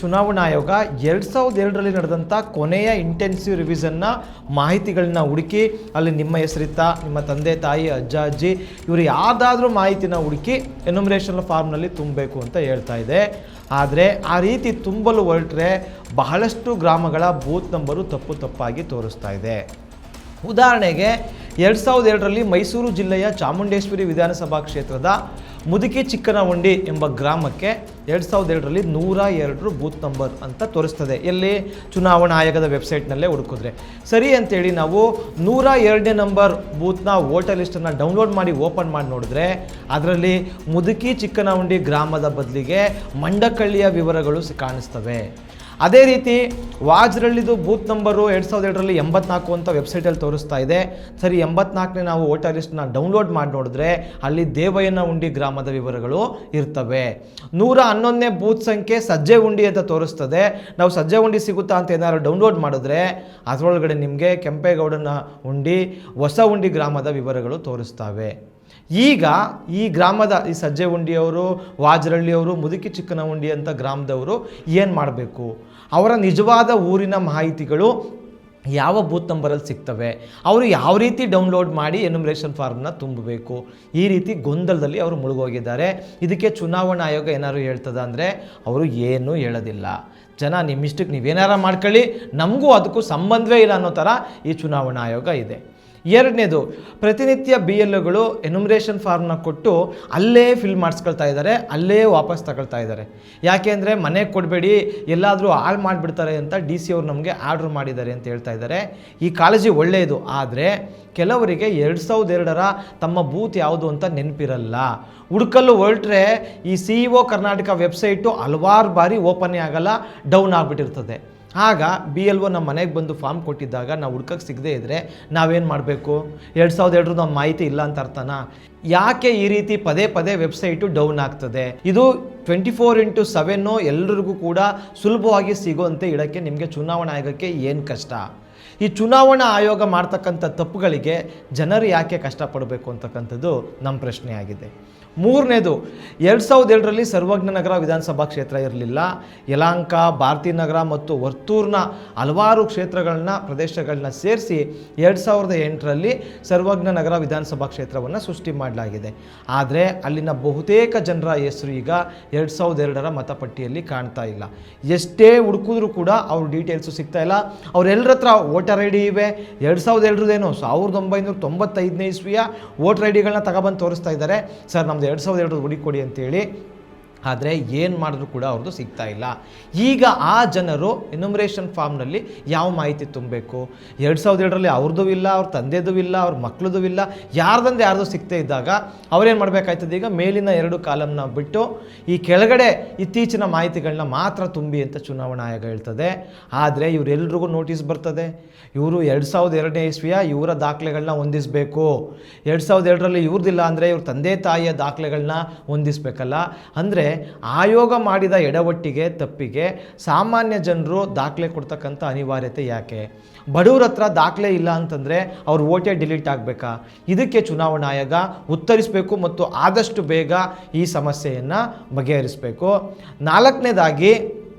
ಚುನಾವಣಾ ಆಯೋಗ 2002ರಲ್ಲಿ ನಡೆದಂಥ ಕೊನೆಯ ಇಂಟೆನ್ಸಿವ್ ರಿವಿಷನ್ನ ಮಾಹಿತಿಗಳನ್ನ ಹುಡುಕಿ ಅಲ್ಲಿ ನಿಮ್ಮ ಹೆಸರಿತ್ತ, ನಿಮ್ಮ ತಂದೆ ತಾಯಿ, ಅಜ್ಜ ಅಜ್ಜಿ ಇವರು ಯಾವುದಾದ್ರೂ ಮಾಹಿತಿನ ಹುಡುಕಿ ಎನ್ಯುಮರೇಷನ್ ಫಾರ್ಮ್ನಲ್ಲಿ ತುಂಬಬೇಕು ಅಂತ ಹೇಳ್ತಾ ಇದೆ. ಆದರೆ ಆ ರೀತಿ ತುಂಬಲು ಹೊರಟ್ರೆ ಬಹಳಷ್ಟು ಗ್ರಾಮಗಳ ಬೂತ್ ನಂಬರು ತಪ್ಪಾಗಿ ತೋರಿಸ್ತಾ ಇದೆ. ಉದಾಹರಣೆಗೆ 2002ರಲ್ಲಿ ಮೈಸೂರು ಜಿಲ್ಲೆಯ ಚಾಮುಂಡೇಶ್ವರಿ ವಿಧಾನಸಭಾ ಕ್ಷೇತ್ರದ ಮುದುಕಿ ಚಿಕ್ಕನಹುಂಡಿ ಎಂಬ ಗ್ರಾಮಕ್ಕೆ 2002ರಲ್ಲಿ 102 ಬೂತ್ ನಂಬರ್ ಅಂತ ತೋರಿಸ್ತದೆ. ಎಲ್ಲಿ? ಚುನಾವಣಾ ಆಯೋಗದ ವೆಬ್ಸೈಟ್ನಲ್ಲೇ ಹುಡುಕಿದ್ರೆ. ಸರಿ ಅಂತೇಳಿ ನಾವು 102ನೇ ನಂಬರ್ ಬೂತ್ನ ವೋಟರ್ ಲಿಸ್ಟನ್ನು ಡೌನ್ಲೋಡ್ ಮಾಡಿ ಓಪನ್ ಮಾಡಿ ನೋಡಿದ್ರೆ ಅದರಲ್ಲಿ ಮುದುಕಿ ಚಿಕ್ಕನಹುಂಡಿ ಗ್ರಾಮದ ಬದಲಿಗೆ ಮಂಡಕಳ್ಳಿಯ ವಿವರಗಳು ಕಾಣಿಸ್ತವೆ. ಅದೇ ರೀತಿ ವಾಜ್ರಳ್ಳಿದು ಬೂತ್ ನಂಬರು 2002ರಲ್ಲಿ 84 ಅಂತ ವೆಬ್ಸೈಟಲ್ಲಿ ತೋರಿಸ್ತಾ ಇದೆ. ಸರಿ, 84ನೇ ನಾವು ವೋಟರ್ ಲಿಸ್ಟ್ನ ಡೌನ್ಲೋಡ್ ಮಾಡಿ ನೋಡಿದ್ರೆ ಅಲ್ಲಿ ದೇವಯ್ಯನಹುಂಡಿ ಗ್ರಾಮದ ವಿವರಗಳು ಇರ್ತವೆ. 111ನೇ ಬೂತ್ ಸಂಖ್ಯೆ ಸಜ್ಜೆಹುಂಡಿ ಅಂತ ತೋರಿಸ್ತದೆ. ನಾವು ಸಜ್ಜೆಹುಂಡಿ ಸಿಗುತ್ತಾ ಅಂತ ಏನಾದ್ರು ಡೌನ್ಲೋಡ್ ಮಾಡಿದ್ರೆ ಅದರೊಳಗಡೆ ನಿಮಗೆ ಕೆಂಪೇಗೌಡನ ಹುಂಡಿ, ಹೊಸಹುಂಡಿ ಗ್ರಾಮದ ವಿವರಗಳು ತೋರಿಸ್ತವೆ. ಈಗ ಈ ಗ್ರಾಮದ ಈ ಸಜ್ಜೆಹುಂಡಿಯವರು, ವಾಜ್ರಳ್ಳಿಯವರು, ಮುದುಕಿ ಚಿಕ್ಕನಹುಂಡಿ ಅಂತ ಗ್ರಾಮದವರು ಏನು ಮಾಡಬೇಕು? ಅವರ ನಿಜವಾದ ಊರಿನ ಮಾಹಿತಿಗಳು ಯಾವ ಬೂತ್ ನಂಬರಲ್ಲಿ ಸಿಗ್ತವೆ, ಅವರು ಯಾವ ರೀತಿ ಡೌನ್ಲೋಡ್ ಮಾಡಿ ಎನ್ಯುಮರೇಷನ್ ಫಾರ್ಮ್ನ ತುಂಬಬೇಕು? ಈ ರೀತಿ ಗೊಂದಲದಲ್ಲಿ ಅವರು ಮುಳುಗೋಗಿದ್ದಾರೆ. ಇದಕ್ಕೆ ಚುನಾವಣಾ ಆಯೋಗ ಏನಾದ್ರು ಹೇಳ್ತದ ಅಂದರೆ ಅವರು ಏನೂ ಹೇಳೋದಿಲ್ಲ. ಜನ ನಿಮ್ಮಿಷ್ಟಕ್ಕೆ ನೀವೇನಾರ ಮಾಡ್ಕೊಳ್ಳಿ, ನಮಗೂ ಅದಕ್ಕೂ ಸಂಬಂಧವೇ ಇಲ್ಲ ಅನ್ನೋ ಥರ ಈ ಚುನಾವಣಾ ಆಯೋಗ ಇದೆ. ಎರಡನೇದು, ಪ್ರತಿನಿತ್ಯ BLOಗಳು ಎನ್ಯುಮರೇಷನ್ ಫಾರ್ಮ್ನ ಕೊಟ್ಟು ಅಲ್ಲೇ ಫಿಲ್ ಮಾಡಿಸ್ಕೊಳ್ತಾ ಇದ್ದಾರೆ, ಅಲ್ಲೇ ವಾಪಸ್ ತಗೊಳ್ತಾ ಇದ್ದಾರೆ. ಯಾಕೆ ಅಂದರೆ ಮನೆಗೆ ಕೊಡಬೇಡಿ, ಎಲ್ಲಾದರೂ ಹಾಳು ಮಾಡಿಬಿಡ್ತಾರೆ ಅಂತ DC ಅವರು ನಮಗೆ ಆರ್ಡ್ರ್ ಮಾಡಿದ್ದಾರೆ ಅಂತ ಹೇಳ್ತಾ ಇದ್ದಾರೆ. ಈ ಕಾಳಜಿ ಒಳ್ಳೆಯದು. ಆದರೆ ಕೆಲವರಿಗೆ 2002ರ ತಮ್ಮ ಬೂತ್ ಯಾವುದು ಅಂತ ನೆನಪಿರಲ್ಲ. ಹುಡುಕಲು ಹೊರಟ್ರೆ ಈ CEO ಕರ್ನಾಟಕ ವೆಬ್ಸೈಟು ಹಲವಾರು ಬಾರಿ ಓಪನ್ನೇ ಆಗಲ್ಲ, ಡೌನ್ ಆಗಿಬಿಟ್ಟಿರ್ತದೆ. ಆಗ BLO ನಮ್ಮ ಮನೆಗೆ ಬಂದು ಫಾರ್ಮ್ ಕೊಟ್ಟಿದ್ದಾಗ ನಾವು ಹುಡ್ಕಕ್ಕೆ ಸಿಗದೇ ಇದ್ದರೆ ನಾವೇನು ಮಾಡಬೇಕು? 2002 ನಮ್ಮ ಮಾಹಿತಿ ಇಲ್ಲ ಅಂತ ಅರ್ಥನಾ? ಯಾಕೆ ಈ ರೀತಿ ಪದೇ ವೆಬ್ಸೈಟು ಡೌನ್ ಆಗ್ತದೆ? ಇದು 24x7 ಎಲ್ಲರಿಗೂ ಕೂಡ ಸುಲಭವಾಗಿ ಸಿಗೋಂತೆ ಇಡೋಕ್ಕೆ ನಿಮಗೆ ಚುನಾವಣಾ ಆಯೋಗಕ್ಕೆ ಏನು ಕಷ್ಟ? ಈ ಚುನಾವಣಾ ಆಯೋಗ ಮಾಡ್ತಕ್ಕಂಥ ತಪ್ಪುಗಳಿಗೆ ಜನರು ಯಾಕೆ ಕಷ್ಟಪಡಬೇಕು ಅಂತಕ್ಕಂಥದ್ದು ನಮ್ಮ ಪ್ರಶ್ನೆ ಆಗಿದೆ. ಮೂರನೇದು, 2002ರಲ್ಲಿ ಸರ್ವಜ್ಞನಗರ ವಿಧಾನಸಭಾ ಕ್ಷೇತ್ರ ಇರಲಿಲ್ಲ. ಯಲಹಂಕ, ಭಾರತೀನಗರ ಮತ್ತು ವರ್ತೂರ್ನ ಹಲವಾರು ಪ್ರದೇಶಗಳನ್ನ ಸೇರಿಸಿ 2008ರಲ್ಲಿ ಸರ್ವಜ್ಞನಗರ ವಿಧಾನಸಭಾ ಕ್ಷೇತ್ರವನ್ನು ಸೃಷ್ಟಿ ಮಾಡಲಾಗಿದೆ. ಆದರೆ ಅಲ್ಲಿನ ಬಹುತೇಕ ಜನರ ಹೆಸರು ಈಗ 2002ರ ಮತಪಟ್ಟಿಯಲ್ಲಿ ಕಾಣ್ತಾ ಇಲ್ಲ. ಎಷ್ಟೇ ಹುಡುಕಿದ್ರೂ ಕೂಡ ಅವ್ರ ಡೀಟೇಲ್ಸು ಸಿಗ್ತಾ ಇಲ್ಲ. ಅವರೆಲ್ಲರ ಹತ್ರ ವೋಟರ್ ID ಇವೆ. 2002ರೇನೋ 1995ನೇ ಇಸ್ವಿಯ ವೋಟರ್ IDಗಳನ್ನ ತಗೊಬಂದು ತೋರಿಸ್ತಾ ಇದ್ದಾರೆ. ಸರ್ ನಮ್ಮದು 2002 ಹುಡುಕೊಡಿ ಅಂತೇಳಿ. ಆದರೆ ಏನು ಮಾಡಿದ್ರು ಕೂಡ ಅವ್ರದ್ದು ಸಿಗ್ತಾ ಇಲ್ಲ. ಈಗ ಆ ಜನರು ಎನ್ಯುಮರೇಷನ್ ಫಾರ್ಮ್ನಲ್ಲಿ ಯಾವ ಮಾಹಿತಿ ತುಂಬಬೇಕು? 2002ರಲ್ಲಿ ಅವ್ರದ್ದು ಇಲ್ಲ, ಅವ್ರ ತಂದೆದು ಇಲ್ಲ, ಅವ್ರ ಮಕ್ಕಳದು ಇಲ್ಲ, ಯಾರ್ದು ಸಿಗ್ತಾ ಇದ್ದಾಗ ಅವ್ರೇನು ಮಾಡಬೇಕಾಯ್ತದೆ? ಈಗ ಮೇಲಿನ 2 ಕಾಲಮ್ನ ಬಿಟ್ಟು ಈ ಕೆಳಗಡೆ ಇತ್ತೀಚಿನ ಮಾಹಿತಿಗಳನ್ನ ಮಾತ್ರ ತುಂಬಿ ಅಂತ ಚುನಾವಣಾ ಆಯೋಗ ಹೇಳ್ತದೆ. ಆದರೆ ಇವರೆಲ್ರಿಗೂ ನೋಟಿಸ್ ಬರ್ತದೆ. ಇವರು 2002ನೇ ಇಸ್ವಿಯ ಇವರ ದಾಖಲೆಗಳನ್ನ ಹೊಂದಿಸಬೇಕು. 2002ರಲ್ಲಿ ಇವ್ರದ್ದಿಲ್ಲ ಅಂದರೆ ಇವ್ರ ತಂದೆ ತಾಯಿಯ ದಾಖಲೆಗಳನ್ನ ಹೊಂದಿಸಬೇಕಲ್ಲ. ಅಂದರೆ ಆಯೋಗ ಮಾಡಿದ ಎಡವಟ್ಟಿಗೆ, ತಪ್ಪಿಗೆ ಸಾಮಾನ್ಯ ಜನರು ದಾಖಲೆ ಕೊಡ್ತಕ್ಕಂಥ ಅನಿವಾರ್ಯತೆ ಯಾಕೆ? ಬಡವ್ರ ಹತ್ರ ದಾಖಲೆ ಇಲ್ಲ ಅಂತಂದರೆ ಅವ್ರ ವೋಟೇ ಡಿಲೀಟ್ ಆಗಬೇಕಾ? ಇದಕ್ಕೆ ಚುನಾವಣಾ ಆಯೋಗ ಉತ್ತರಿಸಬೇಕು ಮತ್ತು ಆದಷ್ಟು ಬೇಗ ಈ ಸಮಸ್ಯೆಯನ್ನು ಬಗೆಹರಿಸಬೇಕು. ನಾಲ್ಕನೇದಾಗಿ,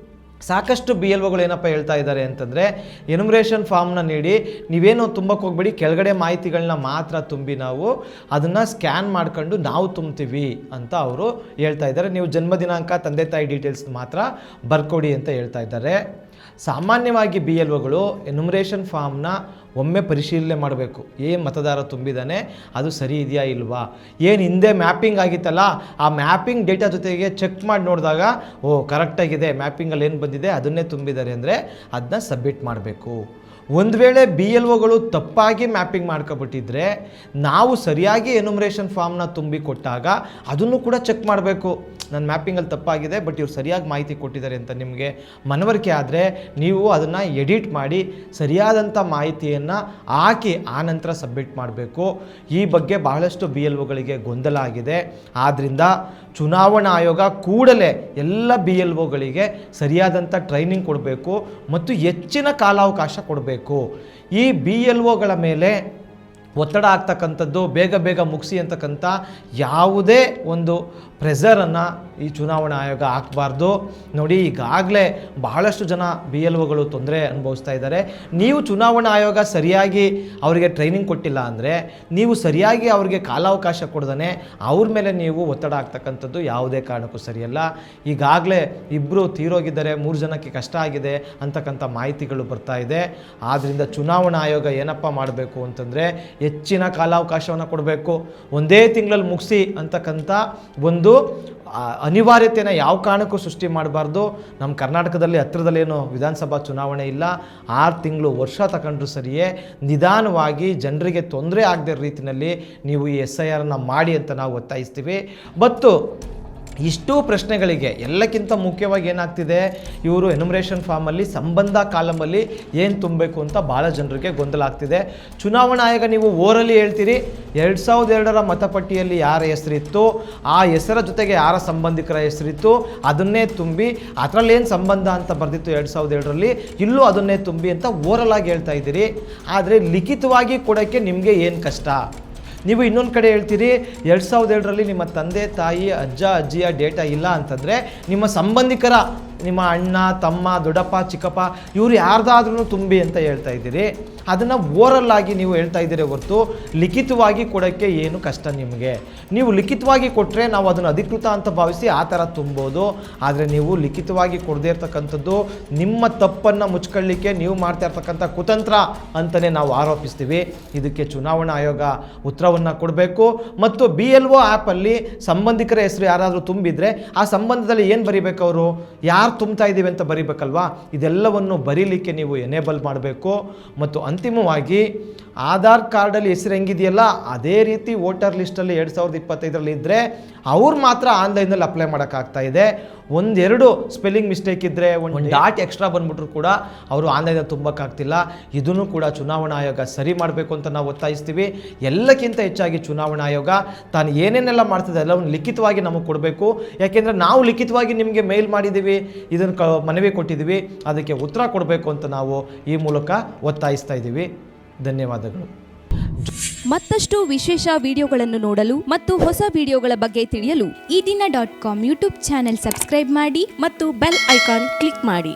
ಸಾಕಷ್ಟು BLOಗಳು ಏನಪ್ಪ ಹೇಳ್ತಾ ಇದ್ದಾರೆ ಅಂತಂದರೆ ಎನ್ಯುಮರೇಷನ್ ಫಾರ್ಮ್ನ ನೀಡಿ ನೀವೇನು ತುಂಬಕ್ಕೆ ಹೋಗ್ಬೇಡಿ, ಕೆಳಗಡೆ ಮಾಹಿತಿಗಳನ್ನ ಮಾತ್ರ ತುಂಬಿ ನಾವು ಅದನ್ನು ಸ್ಕ್ಯಾನ್ ಮಾಡ್ಕೊಂಡು ನಾವು ತುಂಬ್ತೀವಿ ಅಂತ ಅವರು ಹೇಳ್ತಾ ಇದ್ದಾರೆ. ನೀವು ಜನ್ಮ ದಿನಾಂಕ, ತಂದೆ ತಾಯಿ ಡೀಟೇಲ್ಸ್ ಮಾತ್ರ ಬರ್ಕೊಡಿ ಅಂತ ಹೇಳ್ತಾ ಇದ್ದಾರೆ. ಸಾಮಾನ್ಯವಾಗಿ BLOಗಳು ಎನ್ಯುಮರೇಷನ್ ಫಾರ್ಮ್ನ ಒಮ್ಮೆ ಪರಿಶೀಲನೆ ಮಾಡಬೇಕು. ಏನು ಮತದಾರ ತುಂಬಿದ್ದಾನೆ ಅದು ಸರಿ ಇದೆಯಾ ಇಲ್ವಾ? ಏನು ಹಿಂದೆ ಮ್ಯಾಪಿಂಗ್ ಆಗಿತ್ತಲ್ಲ, ಆ ಮ್ಯಾಪಿಂಗ್ ಡೇಟಾ ಜೊತೆಗೆ ಚೆಕ್ ಮಾಡಿ ನೋಡಿದಾಗ ಕರೆಕ್ಟಾಗಿದೆ, ಮ್ಯಾಪಿಂಗಲ್ಲಿ ಏನು ಬಂದಿದೆ ಅದನ್ನೇ ತುಂಬಿದ್ದಾರೆ ಅಂದರೆ ಅದನ್ನ ಸಬ್ಮಿಟ್ ಮಾಡಬೇಕು. ಒಂದು ವೇಳೆ BLOಗಳು ತಪ್ಪಾಗಿ ಮ್ಯಾಪಿಂಗ್ ಮಾಡ್ಕೊಬಿಟ್ಟಿದ್ರೆ ನಾವು ಸರಿಯಾಗಿ ಎನ್ಯುಮರೇಷನ್ ಫಾರ್ಮ್ನ ತುಂಬಿ ಕೊಟ್ಟಾಗ ಅದನ್ನು ಕೂಡ ಚೆಕ್ ಮಾಡಬೇಕು. ನನ್ನ ಮ್ಯಾಪಿಂಗಲ್ಲಿ ತಪ್ಪಾಗಿದೆ, ಬಟ್ ಇವ್ರು ಸರಿಯಾಗಿ ಮಾಹಿತಿ ಕೊಟ್ಟಿದ್ದಾರೆ ಅಂತ ನಿಮಗೆ ಮನವರಿಕೆ ಆದರೆ ನೀವು ಅದನ್ನು ಎಡಿಟ್ ಮಾಡಿ ಸರಿಯಾದಂಥ ಮಾಹಿತಿಯನ್ನು ಹಾಕಿ ಆನಂತರ ಸಬ್ಮಿಟ್ ಮಾಡಬೇಕು. ಈ ಬಗ್ಗೆ ಬಹಳಷ್ಟು BLOಗಳಿಗೆ ಗೊಂದಲ ಆಗಿದೆ. ಆದ್ದರಿಂದ ಚುನಾವಣಾ ಆಯೋಗ ಕೂಡಲೇ ಎಲ್ಲ BLOಗಳಿಗೆ ಸರಿಯಾದಂಥ ಟ್ರೈನಿಂಗ್ ಕೊಡಬೇಕು ಮತ್ತು ಹೆಚ್ಚಿನ ಕಾಲಾವಕಾಶ ಕೊಡಬೇಕು. ಈ BLOಗಳ ಮೇಲೆ ಒತ್ತಡ ಆಗ್ತಕ್ಕಂಥದ್ದು, ಬೇಗ ಮುಗಿಸಿ ಅಂತಕ್ಕಂಥ ಯಾವುದೇ ಒಂದು ಪ್ರೆಷರನ್ನು ಈ ಚುನಾವಣಾ ಆಯೋಗ ಹಾಕಬಾರ್ದು. ನೋಡಿ, ಈಗಾಗಲೇ ಬಹಳಷ್ಟು ಜನ BLOಗಳು ತೊಂದರೆ ಅನುಭವಿಸ್ತಾ ಇದ್ದಾರೆ. ನೀವು ಚುನಾವಣಾ ಆಯೋಗ ಸರಿಯಾಗಿ ಅವರಿಗೆ ಟ್ರೈನಿಂಗ್ ಕೊಟ್ಟಿಲ್ಲ ಅಂದರೆ, ನೀವು ಸರಿಯಾಗಿ ಅವರಿಗೆ ಕಾಲಾವಕಾಶ ಕೊಡ್ದೇ ಅವ್ರ ಮೇಲೆ ನೀವು ಒತ್ತಡ ಆಗ್ತಕ್ಕಂಥದ್ದು ಯಾವುದೇ ಕಾರಣಕ್ಕೂ ಸರಿಯಲ್ಲ. ಈಗಾಗಲೇ 2 ತೀರೋಗಿದ್ದಾರೆ, 3 ಜನಕ್ಕೆ ಕಷ್ಟ ಆಗಿದೆ ಅಂತಕ್ಕಂಥ ಮಾಹಿತಿಗಳು ಬರ್ತಾ ಇದೆ. ಆದ್ದರಿಂದ ಚುನಾವಣಾ ಆಯೋಗ ಏನಪ್ಪ ಮಾಡಬೇಕು ಅಂತಂದರೆ, ಹೆಚ್ಚಿನ ಕಾಲಾವಕಾಶವನ್ನು ಕೊಡಬೇಕು. ಒಂದೇ ತಿಂಗಳಲ್ಲಿ ಮುಗಿಸಿ ಅಂತಕ್ಕಂಥ ಒಂದು ಅನಿವಾರ್ಯತೆಯನ್ನು ಯಾವ ಕಾರಣಕ್ಕೂ ಸೃಷ್ಟಿ ಮಾಡಬಾರ್ದು. ನಮ್ಮ ಕರ್ನಾಟಕದಲ್ಲಿ ಹತ್ತಿರದಲ್ಲೇನು ವಿಧಾನಸಭಾ ಚುನಾವಣೆ ಇಲ್ಲ, 6 ತಿಂಗಳು ವರ್ಷ ತಗೊಂಡ್ರು ಸರಿಯೇ ನಿಧಾನವಾಗಿ ಜನರಿಗೆ ತೊಂದರೆ ಆಗದೇ ರೀತಿಯಲ್ಲಿ ನೀವು ಈ SIR ಮಾಡಿ ಅಂತ ನಾವು ಒತ್ತಾಯಿಸ್ತೀವಿ. ಮತ್ತು ಇಷ್ಟು ಪ್ರಶ್ನೆಗಳಿಗೆ ಎಲ್ಲಕ್ಕಿಂತ ಮುಖ್ಯವಾಗಿ ಏನಾಗ್ತಿದೆ, ಇವರು ಎನ್ಯುಮರೇಷನ್ ಫಾರ್ಮಲ್ಲಿ ಸಂಬಂಧ ಕಾಲಮಲ್ಲಿ ಏನು ತುಂಬಬೇಕು ಅಂತ ಭಾಳ ಜನರಿಗೆ ಗೊಂದಲ ಆಗ್ತಿದೆ. ಚುನಾವಣಾ ಆಯೋಗ ನೀವು ಓರಲ್ಲಿ ಹೇಳ್ತೀರಿ 2002ರ ಮತಪಟ್ಟಿಯಲ್ಲಿ ಯಾರ ಹೆಸರಿತ್ತು, ಆ ಹೆಸರ ಜೊತೆಗೆ ಯಾರ ಸಂಬಂಧಿಕರ ಹೆಸರಿತ್ತು ಅದನ್ನೇ ತುಂಬಿ, ಅದರಲ್ಲೇನು ಸಂಬಂಧ ಅಂತ ಬರೆದಿತ್ತು 2002ರಲ್ಲಿ, ಇಲ್ಲೂ ಅದನ್ನೇ ತುಂಬಿ ಅಂತ ಓರಲಾಗಿ ಹೇಳ್ತಾ ಇದ್ದೀರಿ. ಆದರೆ ಲಿಖಿತವಾಗಿ ಕೊಡೋಕ್ಕೆ ನಿಮಗೆ ಏನು ಕಷ್ಟ? ನೀವು ಇನ್ನೊಂದು ಕಡೆ ಹೇಳ್ತೀರಿ 2002ರಲ್ಲಿ ನಿಮ್ಮ ತಂದೆ ತಾಯಿ ಅಜ್ಜ ಅಜ್ಜಿಯ ಡೇಟಾ ಇಲ್ಲ ಅಂತಂದರೆ ನಿಮ್ಮ ಸಂಬಂಧಿಕರ, ನಿಮ್ಮ ಅಣ್ಣ ತಮ್ಮ ದೊಡ್ಡಪ್ಪ ಚಿಕ್ಕಪ್ಪ ಇವರು ಯಾರ್ದಾದ್ರೂ ತುಂಬಿ ಅಂತ ಹೇಳ್ತಾ ಇದ್ದೀರಿ. ಅದನ್ನು ಓರಲ್ಲಾಗಿ ನೀವು ಹೇಳ್ತಾ ಇದ್ದೀರಿ ಹೊರತು ಲಿಖಿತವಾಗಿ ಕೊಡೋಕ್ಕೆ ಏನು ಕಷ್ಟ ನಿಮಗೆ? ನೀವು ಲಿಖಿತವಾಗಿ ಕೊಟ್ಟರೆ ನಾವು ಅದನ್ನು ಅಧಿಕೃತ ಅಂತ ಭಾವಿಸಿ ಆ ಥರ ತುಂಬೋದು. ಆದರೆ ನೀವು ಲಿಖಿತವಾಗಿ ಕೊಡದೇ ಇರ್ತಕ್ಕಂಥದ್ದು ನಿಮ್ಮ ತಪ್ಪನ್ನು ಮುಚ್ಕೊಳ್ಳಿಕ್ಕೆ ನೀವು ಮಾಡ್ತಾ ಇರ್ತಕ್ಕಂಥ ಕುತಂತ್ರ ಅಂತಲೇ ನಾವು ಆರೋಪಿಸ್ತೀವಿ. ಇದಕ್ಕೆ ಚುನಾವಣಾ ಆಯೋಗ ಉತ್ತರವನ್ನು ಕೊಡಬೇಕು. ಮತ್ತು BLO ಆ್ಯಪಲ್ಲಿ ಸಂಬಂಧಿಕರ ಹೆಸರು ಯಾರಾದರೂ ತುಂಬಿದರೆ ಆ ಸಂಬಂಧದಲ್ಲಿ ಏನು ಬರೀಬೇಕು, ಅವರು ಯಾರು ತುಂಬ್ತಾ ಇದ್ದೀವಿ ಅಂತ ಬರೀಬೇಕಲ್ವಾ? ಇದೆಲ್ಲವನ್ನು ಬರೀಲಿಕ್ಕೆ ನೀವು ಎನೇಬಲ್ ಮಾಡಬೇಕು. ಮತ್ತು ಅಂತಿಮವಾಗಿ ಆಧಾರ್ ಕಾರ್ಡಲ್ಲಿ ಹೆಸರು ಹೆಂಗಿದೆಯಲ್ಲ ಅದೇ ರೀತಿ ವೋಟರ್ ಲಿಸ್ಟಲ್ಲಿ 2025ರಲ್ಲಿ ಇದ್ದರೆ ಅವ್ರು ಮಾತ್ರ ಆನ್ಲೈನಲ್ಲಿ ಅಪ್ಲೈ ಮಾಡೋಕ್ಕಾಗ್ತಾ ಇದೆ. 1-2 ಸ್ಪೆಲ್ಲಿಂಗ್ ಮಿಸ್ಟೇಕ್ ಇದ್ದರೆ, ಒಂದು ಡಾಟ್ ಎಕ್ಸ್ಟ್ರಾ ಬಂದ್ಬಿಟ್ರು ಕೂಡ ಅವರು ಆನ್ಲೈನಲ್ಲಿ ತುಂಬಕ್ಕಾಗ್ತಿಲ್ಲ. ಇದನ್ನು ಕೂಡ ಚುನಾವಣಾ ಆಯೋಗ ಸರಿ ಮಾಡಬೇಕು ಅಂತ ನಾವು ಒತ್ತಾಯಿಸ್ತೀವಿ. ಎಲ್ಲಕ್ಕಿಂತ ಹೆಚ್ಚಾಗಿ ಚುನಾವಣಾ ಆಯೋಗ ತಾನು ಏನೇನೆಲ್ಲ ಮಾಡ್ತದೆ ಎಲ್ಲವನ್ನು ಲಿಖಿತವಾಗಿ ನಮಗೆ ಕೊಡಬೇಕು. ಯಾಕೆಂದರೆ ನಾವು ಲಿಖಿತವಾಗಿ ನಿಮಗೆ ಮೇಲ್ ಮಾಡಿದ್ದೀವಿ, ಇದನ್ನು ಮನವಿ ಕೊಟ್ಟಿದ್ದೀವಿ, ಅದಕ್ಕೆ ಉತ್ತರ ಕೊಡಬೇಕು ಅಂತ ನಾವು ಈ ಮೂಲಕ ಒತ್ತಾಯಿಸ್ತಾ ಇದ್ದೀವಿ. ಧನ್ಯವಾದಗಳು. ಮತ್ತಷ್ಟು ವಿಶೇಷ ವಿಡಿಯೋಗಳನ್ನು ನೋಡಲು ಮತ್ತು ಹೊಸ ವಿಡಿಯೋಗಳ ಬಗ್ಗೆ ತಿಳಿಯಲು EDina.com ಯೂಟ್ಯೂಬ್ ಚಾನೆಲ್ ಸಬ್ಸ್ಕ್ರೈಬ್ ಮಾಡಿ ಮತ್ತು ಬೆಲ್ ಐಕಾನ್ ಕ್ಲಿಕ್ ಮಾಡಿ.